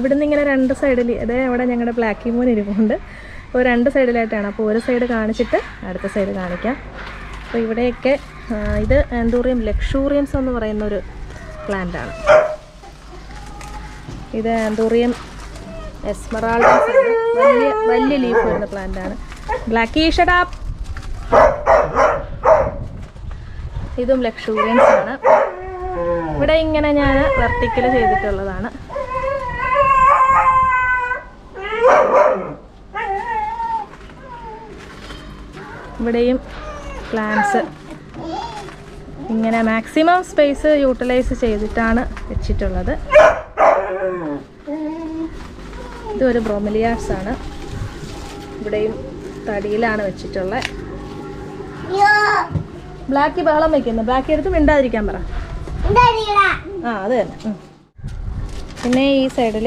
ഇവിടുന്ന് ഇങ്ങനെ രണ്ട് സൈഡിൽ, അതേ അവിടെ ഞങ്ങളുടെ ബ്ലാക്കി മൂൻ ഇരിപ്പുണ്ട്. അപ്പോൾ രണ്ട് സൈഡിലായിട്ടാണ്. അപ്പോൾ ഒരു സൈഡ് കാണിച്ചിട്ട് അടുത്ത സൈഡ് കാണിക്കാം. അപ്പോൾ ഇവിടെയൊക്കെ ഇത് ആന്തൂറിയം ലക്ഷൂറിയൻസ് എന്ന് പറയുന്നൊരു പ്ലാന്റാണ്. ഇത് ആന്തൂറിയം എസ്മറാൾഡസ്, വലിയ ലീഫ് വരുന്ന പ്ലാന്റാണ്. ബ്ലാക്കി ഷടാപ്പ്. ഇതും ലക്ഷൂറിയൻസ് ആണ്. ഇവിടെ ഇങ്ങനെ ഞാൻ വെർട്ടിക്കൽ ചെയ്തിട്ടുള്ളതാണ്. ഇവിടെയും പ്ലാന്റ്സ് ഇങ്ങനെ മാക്സിമം സ്പേസ് യൂട്ടിലൈസ് ചെയ്തിട്ടാണ് വെച്ചിട്ടുള്ളത്. ഇതൊരു ബ്രോമിലിയാസ് ആണ്. ഇവിടെയും തടിയിലാണ് വെച്ചിട്ടുള്ളത്. ബ്ലാക്കി ബഹളം വയ്ക്കുന്നു. ബ്ലാക്കി എടുത്ത് മിണ്ടാതിരിക്കാൻ പറ. അത് തന്നെ. പിന്നെ ഈ സൈഡിൽ